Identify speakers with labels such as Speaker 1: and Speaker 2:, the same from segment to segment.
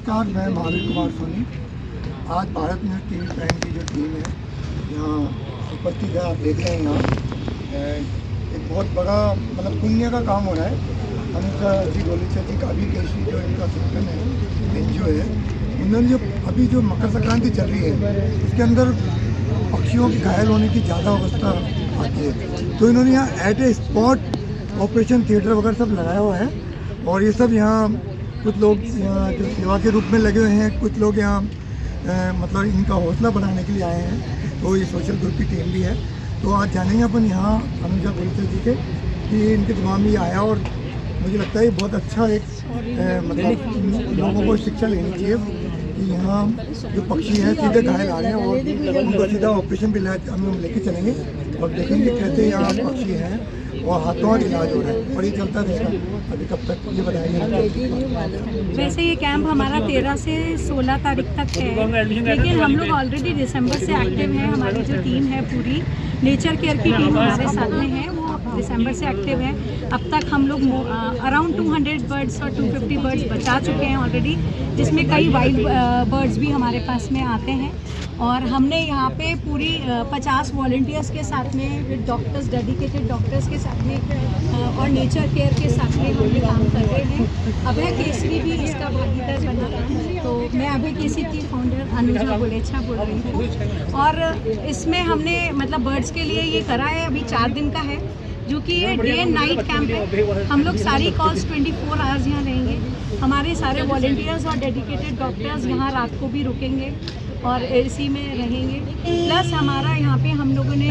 Speaker 1: नमस्कार, मैं महावीर कुमार सोनी। आज भारत न्यूज़ टीवी प्राइम की जो टीम है यहाँ उपस्थित है। आप देख रहे हैं यहाँ एक बहुत बड़ा मतलब पुण्य का काम हो रहा है। अनुजा जी गोलीचा जी काबी केसरी जो इनका संगठन है, एनजीओ है, उन्होंने जो अभी जो मकर संक्रांति चल रही है उसके अंदर पक्षियों के घायल होने की ज़्यादा अवस्था आती है, तो इन्होंने यहाँ एट ए स्पॉट ऑपरेशन थिएटर वगैरह सब लगाया हुआ है। और ये सब यहाँ कुछ लोग यहाँ जो सेवा के रूप में लगे हुए हैं, कुछ लोग यहाँ मतलब इनका हौसला बढ़ाने के लिए आए हैं। तो ये सोशल ग्रुप की टीम भी है। तो आज जानेंगे अपन यहाँ अनुजा गोलीचा जी के कि इनके दिमाग में ये आया, और मुझे लगता है ये बहुत अच्छा एक मतलब लोगों को शिक्षा लेनी चाहिए कि यहाँ जो पक्षी हैं सीधे घायल आ रहे हैं और उनको सीधा ऑपरेशन भी हम लेके चलेंगे और देखेंगे कैसे यहाँ पक्षी हैं और हाथों हाथ इलाज हो रहा है। और ये चलता रहेगा अभी कब तक, ये बताइए।
Speaker 2: वैसे ये कैंप हमारा 13 से 16 तारीख तक है, लेकिन हम लोग ऑलरेडी दिसंबर से एक्टिव हैं। हमारी जो टीम है पूरी नेचर केयर की टीम हमारे साथ में है, वो दिसंबर से एक्टिव है। अब तक हम लोग अराउंड 200 बर्ड्स और 250 बर्ड्स बचा चुके हैं ऑलरेडी, जिसमें कई वाइल्ड बर्ड्स भी हमारे पास में आते हैं। और हमने यहाँ पे पूरी 50 वॉलंटियर्स के साथ में विद डॉक्टर्स, डेडिकेटेड डॉक्टर्स के साथ में और नेचर केयर के साथ में हम ये काम कर रहे हैं। अभय केसरी भी इसका भागीदार बना। तो मैं अभय केसरी की फाउंडर अनुजा गोलीचा बोल रही हूँ। और इसमें हमने मतलब बर्ड्स के लिए ये करा है, अभी 4 दिन का है, जो कि ये डे एंड नाइट कैंप है। हम लोग सारी कॉल्स 24 आवर्स यहाँ रहेंगे। हमारे सारे वॉलंटियर्स और डेडिकेटेड डॉक्टर्स यहाँ रात को भी रुकेंगे और एसी में रहेंगे। प्लस हमारा यहाँ पे हम लोगों ने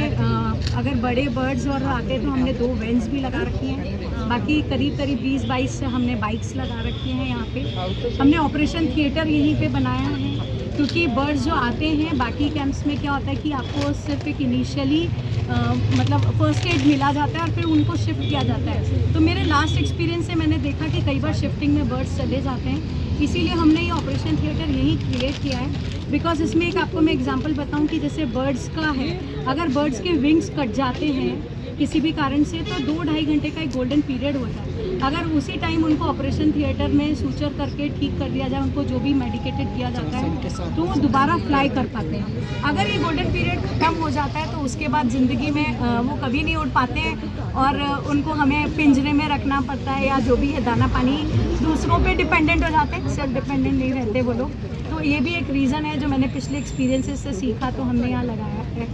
Speaker 2: अगर बड़े बर्ड्स और आते तो हमने 2 वैन्स भी लगा रखी हैं। बाकी करीब 20-22 हमने बाइक्स लगा रखी हैं यहाँ पे। हमने ऑपरेशन थिएटर यहीं पे बनाया है, क्योंकि बर्ड्स जो आते हैं बाकी कैंप्स में क्या होता है कि आपको सिर्फ एक इनिशियली मतलब फर्स्ट एड मिला जाता है और फिर उनको शिफ्ट किया जाता है। तो मेरे लास्ट एक्सपीरियंस से मैंने देखा कि कई बार शिफ्टिंग में बर्ड्स चले जाते हैं, इसीलिए हमने ये ऑपरेशन थिएटर यहीं क्रिएट किया है। बिकॉज इसमें एक आपको मैं एग्जांपल बताऊं कि जैसे बर्ड्स का है, अगर बर्ड्स के विंग्स कट जाते हैं किसी भी कारण से तो 2-2.5 घंटे का एक गोल्डन पीरियड होता है। अगर उसी टाइम उनको ऑपरेशन थिएटर में सूचर करके ठीक कर दिया जाए, उनको जो भी मेडिकेटेड किया जाता है, तो वो दोबारा फ्लाई कर पाते हैं। अगर ये गोल्डन पीरियड ख़त्म हो जाता है तो उसके बाद ज़िंदगी में वो कभी नहीं उड़ पाते हैं और उनको हमें पिंजरे में रखना पड़ता है या जो भी है दाना पानी दूसरों पे डिपेंडेंट हो जाते हैं, सेल्फ डिपेंडेंट नहीं रहते वो लोग। तो ये भी एक रीज़न है जो मैंने पिछले एक्सपीरियंसेस से सीखा, तो हमने यहाँ लगाया है।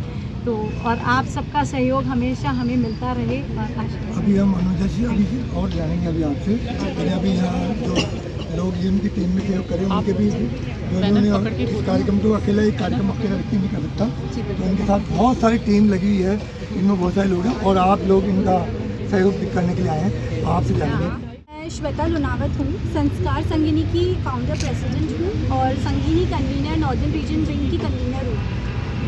Speaker 2: तो और आप सबका सहयोग हमेशा हमें मिलता रहे। और
Speaker 1: अभी हम अनुजा जी अभी और जानेंगे अभी आपसे, अभी यहाँ जो लोग जिनकी टीम में सहयोग करें उनके भी जो इन्होंने इस कार्यक्रम को अकेला अकेला व्यक्ति नहीं कर सकता, तो उनके साथ बहुत सारी टीम लगी हुई है, इनमें बहुत सारे लोग हैं और आप लोग इनका सहयोग करने के लिए आए हैं। आपसे जानेंगे।
Speaker 3: श्वेता लुनावत हूँ, संस्कार संगिनी की फाउंडर प्रेसिडेंट हूँ और संगिनी कन्वीनर नॉर्दर्न रीजन विंग की कन्वीनर हूँ।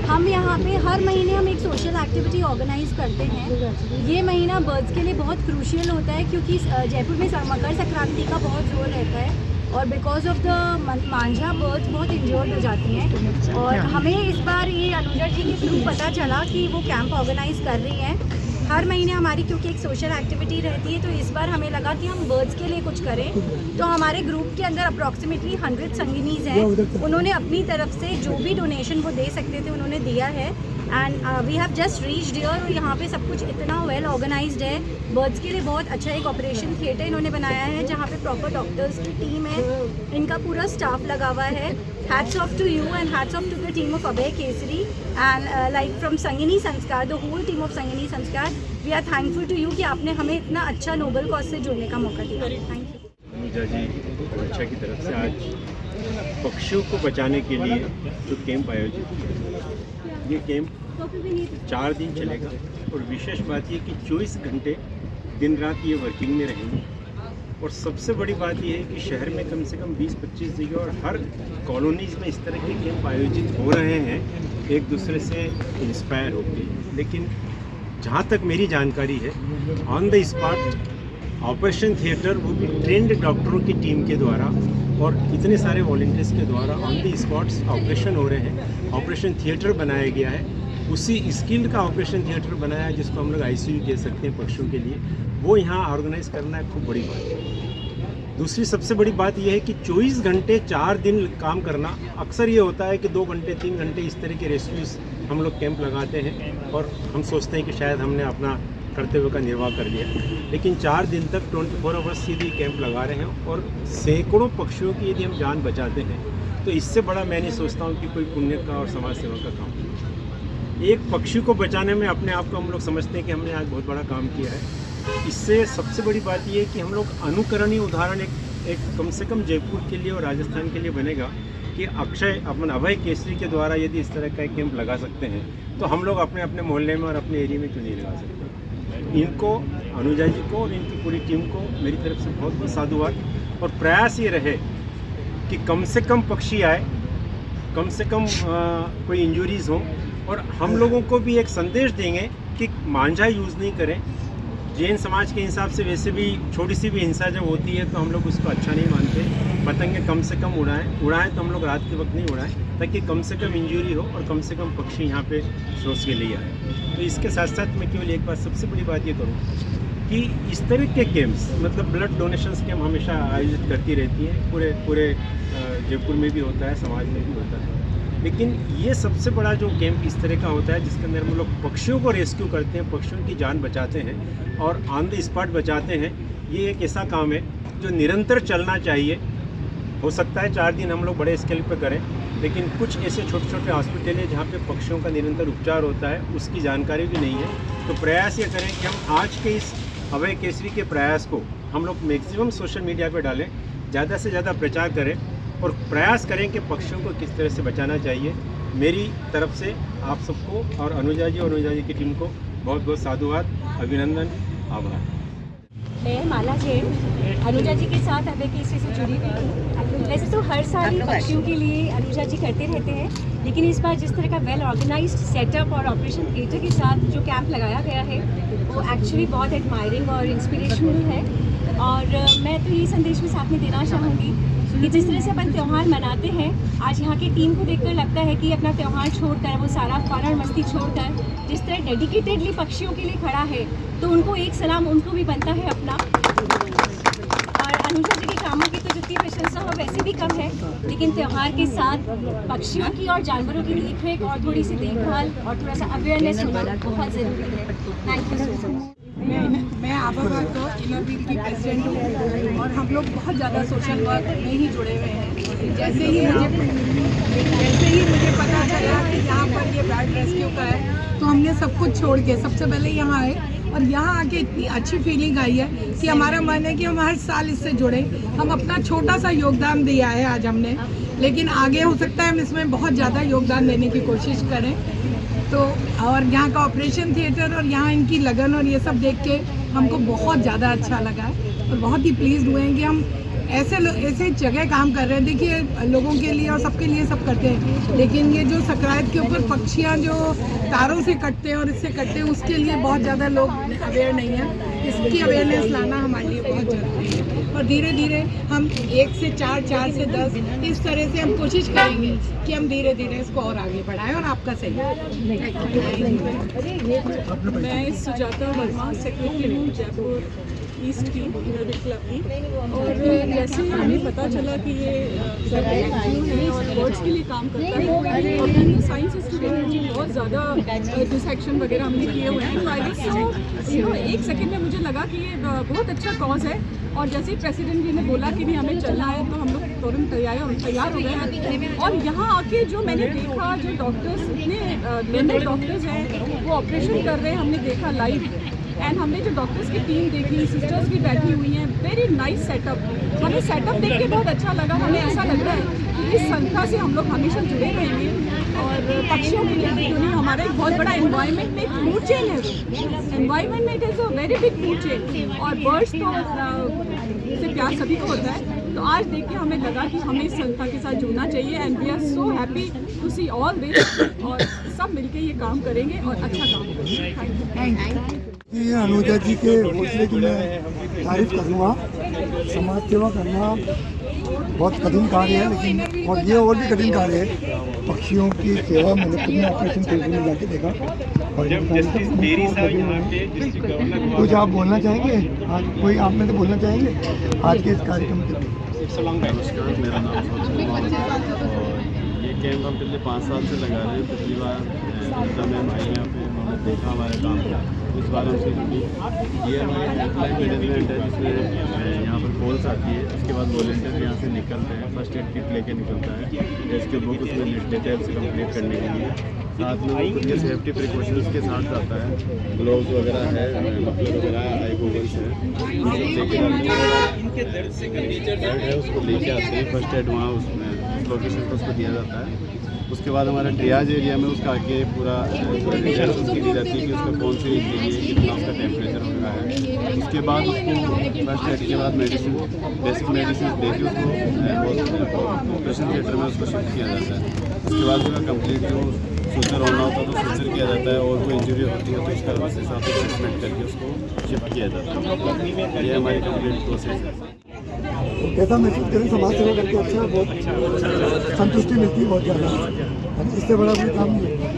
Speaker 3: हम यहाँ पे हर महीने हम एक सोशल एक्टिविटी ऑर्गेनाइज करते हैं। ये महीना बर्ड्स के लिए बहुत क्रूशियल होता है, क्योंकि जयपुर में मकर संक्रांति का बहुत रोल रहता है और because of the Manjha birds बहुत इंजर्ड हो जाती हैं। और हमें इस बार ये अनुजा जी के थ्रू पता चला कि वो कैंप ऑर्गेनाइज कर रही हैं हर महीने हमारी, क्योंकि एक सोशल एक्टिविटी रहती है। तो इस बार हमें लगा कि हम बर्ड्स के लिए कुछ करें। तो हमारे ग्रुप के अंदर अप्रॉक्सीमेटली 100 संगिनीज हैं। उन्होंने अपनी तरफ से जो भी डोनेशन वो दे सकते थे उन्होंने दिया है। And we have just reached here और यहाँ पे सब कुछ इतना वेल ऑर्गेनाइज्ड है। बर्ड्स के लिए बहुत अच्छा एक ऑपरेशन थिएटर इन्होंने बनाया है, जहाँ पे प्रॉपर डॉक्टर्स की टीम है, इनका पूरा स्टाफ लगा हुआ है। Hats off to you and hats off to the team of Abhay Kesari and like from Sangini Sanskar, the whole team of Sangini Sanskar. We are thankful to you कि आपने हमें इतना अच्छा नोबल कॉज से जुड़ने का मौका दिया। Thank you.
Speaker 4: अनुजा जी गोलीचा की तरफ से आज पक्षियों को बचाने के लिए जो कैंप आयोजित किया, ये कैंप 4 दिन चलेगा और विशेष बात ये कि 24 घंटे दिन रात ये वर्किंग में रहेंगे। और सबसे बड़ी बात यह है कि शहर में कम से कम 20-25 जगह और हर कॉलोनीज़ में इस तरह के कैंप आयोजित हो रहे हैं, एक दूसरे से इंस्पायर होकर। लेकिन जहाँ तक मेरी जानकारी है, on the spot operation theatre वो भी ट्रेंड डॉक्टरों की टीम के द्वारा और इतने सारे वॉलंटियर्स के द्वारा ऑन द स्पॉट्स ऑपरेशन हो रहे हैं। ऑपरेशन थिएटर बनाया गया है, उसी स्किल्ड का ऑपरेशन थिएटर बनाया है जिसको हम लोग ICU कह सकते हैं पक्षियों के लिए, वो यहाँ ऑर्गेनाइज करना है खूब बड़ी बात है। दूसरी सबसे बड़ी बात यह है कि 24 घंटे 4 दिन काम करना। अक्सर ये होता है कि 2 घंटे 3 घंटे इस तरह के रेस्क्यूज हम लोग कैंप लगाते हैं और हम सोचते हैं कि शायद हमने अपना कर्तव्य का निर्वाह कर लिया, लेकिन 4 दिन तक 24 आवर्स ये भी कैंप लगा रहे हैं और सैकड़ों पक्षियों की यदि हम जान बचाते हैं तो इससे बड़ा मैं नहीं सोचता हूँ कि कोई पुण्य का और समाज सेवा का काम। एक पक्षी को बचाने में अपने आप को हम लोग समझते हैं कि हमने आज बहुत बड़ा काम किया है। इससे सबसे बड़ी बात ये है कि हम लोग अनुकरणीय उदाहरण एक कम से कम जयपुर के लिए और राजस्थान के लिए बनेगा कि अभय केसरी के द्वारा यदि इस तरह का कैंप लगा सकते हैं तो हम लोग अपने अपने मोहल्ले में और अपने एरिया में क्यों नहीं लगा सकते। इनको, अनुजा जी को और इनकी पूरी टीम को मेरी तरफ से बहुत बहुत साधुवाद। और प्रयास ये रहे कि कम से कम पक्षी आए, कम से कम कोई इंजरीज हो, और हम लोगों को भी एक संदेश देंगे कि मांझा यूज़ नहीं करें। जैन समाज के हिसाब से वैसे भी छोटी सी भी हिंसा जब होती है तो हम लोग उसको अच्छा नहीं मानते। पतंगे कम से कम उड़ाएं तो हम लोग रात के वक्त नहीं उड़ाएं ताकि कम से कम इंजरी हो और कम से कम पक्षी यहाँ पे सोच के लिए आए। तो इसके साथ साथ मैं केवल एक बात, सबसे बड़ी बात ये करूँ कि इस तरह के कैंप्स, मतलब ब्लड डोनेशंस कैंप हमेशा आयोजित करती रहती हैं, पूरे जयपुर में भी होता है, समाज में भी होता है, लेकिन ये सबसे बड़ा जो कैंप इस तरह का होता है जिसके अंदर हम लोग पक्षियों को रेस्क्यू करते हैं, पक्षियों की जान बचाते हैं और ऑन द स्पॉट बचाते हैं। ये एक ऐसा काम है जो निरंतर चलना चाहिए। हो सकता है 4 दिन हम लोग बड़े स्केल पर करें, लेकिन कुछ ऐसे छोटे छोटे हॉस्पिटल है जहाँ पे पक्षियों का निरंतर उपचार होता है, उसकी जानकारी भी नहीं है। तो प्रयास ये करें कि हम आज के इस अभय केसरी के प्रयास को हम लोग मैक्सिमम सोशल मीडिया पे डालें, ज़्यादा से ज़्यादा प्रचार करें और प्रयास करें कि पक्षियों को किस तरह से बचाना चाहिए। मेरी तरफ से आप सबको और अनुजा जी की टीम को बहुत बहुत साधुवाद, अभिनंदन, आभार।
Speaker 3: मैं माला जैन अनुजा जी के साथ अभय केसरी से जुड़ी हुई हूँ। वैसे तो हर साल पक्षियों के लिए अनुजा जी करते रहते हैं, लेकिन इस बार जिस तरह का वेल ऑर्गेनाइज्ड सेटअप और ऑपरेशन थिएटर के साथ जो कैंप लगाया गया है वो एक्चुअली बहुत एडमायरिंग और इंस्पिरेशनल है। और मैं तो ये संदेश भी साथ में देना चाहूँगी कि जिस तरह से अपन त्यौहार मनाते हैं, आज यहाँ की टीम को देखकर लगता है कि अपना त्यौहार छोड़कर, वो सारा फन और मस्ती छोड़कर जिस तरह डेडिकेटेडली पक्षियों के लिए खड़ा है, तो उनको एक सलाम उनको भी बनता है अपना। और अनुजा जी के कामों की तो जितनी प्रशंसा हो वैसे भी कम है, लेकिन त्यौहार के साथ पक्षियों की और जानवरों की देखरेख और थोड़ी सी देखभाल और थोड़ा सा अवेयरनेस होना बहुत ज़रूरी है। Thank you so much.
Speaker 5: मैं आभा तो इनर व्हील की प्रेसिडेंट हूँ और हम लोग बहुत ज़्यादा सोशल वर्क में ही जुड़े हुए हैं। जैसे ही मुझे पता चला कि यहाँ पर ये बर्ड रेस्क्यू का है तो हमने सब कुछ छोड़ के सबसे पहले यहाँ आए और यहाँ आके इतनी अच्छी फीलिंग आई है कि हमारा मन है कि हम हर साल इससे जुड़े। हम अपना छोटा सा योगदान दिया है आज हमने, लेकिन आगे हो सकता है हम इसमें बहुत ज़्यादा योगदान देने की कोशिश करें। तो और यहाँ का ऑपरेशन थिएटर और यहाँ इनकी लगन और ये सब देख के हमको बहुत ज़्यादा अच्छा लगा है और बहुत ही प्लीज़ हुए हैं कि हम ऐसे जगह काम कर रहे हैं। देखिए, लोगों के लिए और सबके लिए सब करते हैं, लेकिन ये जो सकरात के ऊपर पक्षियाँ जो तारों से कटते हैं और इससे कटते हैं, उसके लिए बहुत ज़्यादा लोग अवेयर नहीं हैं। इसकी अवेयरनेस लाना हमारे लिए बहुत ज़रूरी है और धीरे धीरे हम 1 से 4, 4 से 10 इस तरह से हम कोशिश करेंगे कि हम धीरे धीरे इसको और आगे बढ़ाएं। और आपका सही
Speaker 6: मैं सुजाता वर्मा, सेक्रेटरी हूँ जयपुर ईस्ट की इनर व्हील क्लब की। और जैसे हमें पता चला कि ये है और बर्ड्स के लिए काम करता है और हम साइंस स्टूडेंट जी बहुत ज़्यादा डिसेक्शन वगैरह हमने किए हुए हैं। तो आई वाज एक सेकंड में मुझे लगा कि ये बहुत अच्छा कॉज है और जैसे ही प्रेसिडेंट जी ने बोला कि नहीं हमें चलना है तो हम लोग तुरंत तैयार हो गए। और यहाँ आके जो मैंने देखा, जो डॉक्टर्स इतने डॉक्टर्स हैं वो ऑपरेशन कर रहे हैं, हमने देखा लाइव। एंड हमने जो डॉक्टर्स की टीम देखी, सिस्टर्स भी बैठी हुई हैं, वेरी नाइस सेटअप। हमें सेटअप देख के बहुत अच्छा लगा। हमें ऐसा लग रहा है कि इस संस्था से हम लोग हमेशा जुड़े रहेंगे और पक्षियों के लिए क्यों नहीं, हमारा एक बहुत बड़ा एनवायरनमेंट में फूड चेन है। एनवायरनमेंट में it is a very big food chain और बर्ड्स तो से प्यार सभी को होता है। तो आज देख के हमें लगा कि हमें इस संस्था के साथ जुड़ना चाहिए and we are so happy to see all this और सब मिलके ये काम करेंगे और अच्छा काम करेंगे। Thank you.
Speaker 1: ये अनुजा जी के हौसले की मैं तारीफ करूँगा। समाज सेवा करना बहुत कठिन कार्य है, लेकिन और ये और भी कठिन कार्य है। पक्षियों की सेवा मैंने खुद में ऑपरेशन थिएटर में जाके देखा
Speaker 4: जब जस्टिस बेरी साहब यहाँ पे डिस्ट्रिक्ट गवर्नर हुआ,
Speaker 1: कुछ आप बोलना चाहेंगे आज, कोई आप में से बोलना चाहेंगे आज के इस कार्यक्रम के लिए?
Speaker 7: नमस्कार, मेरा नाम कुमार है और ये कैंप हम पिछले 5 साल से लगा रहे हैं। पिछली बार जब मैम आई यहाँ पे उन्होंने देखा हमारे काम को, इस बार हमसे जुड़ी। ये हमारी हेल्पलाइन मैनेजमेंट है जिसमें यहाँ पर कॉल्स आती है, उसके बाद वॉलंटियर यहाँ से निकलते हैं, फर्स्ट एड किट लेके निकलता है, टेस्ट बुक उसमें डिटेल्स कंप्लीट करने के लिए, साथ में उनके सेफ्टी प्रिकॉशंस के साथ आता है, ग्लोव्स वगैरह है, मफलर वगैरह, आई गूगल्स है, है उसको लेके आते हैं। फर्स्ट एड वहाँ उसमें उस लोकेशन पर उसको दिया जाता है। उसके बाद हमारा ट्रियाज एरिया में उसका आगे पूरा डिटेल्स उसकी दी जाती है कि उसका कौन सी एज है, कितना उसका टेम्परेचर होता है। उसके बाद उसको फर्स्ट एड के बाद मेडिसिन, बेसिक मेडिसिन देकर उसको ऑपरेशन थिएटर में उसको शिफ्ट किया जाता है। उसके बाद उसका कंप्लीट जो फ्यूचर होना होता है तो फ्यूचर किया जाता है, और कोई इंजरी होती है तो उसका उस हिसाब से ट्रीटमेंट करके उसको शिफ्ट किया जाता है। ये हमारी कंप्लीट प्रोसेस है।
Speaker 1: कैसा महसूस करें समाज सेवा करके? अच्छा, बहुत संतुष्टि मिलती है बहुत ज़्यादा, इससे बड़ा कोई काम नहीं है।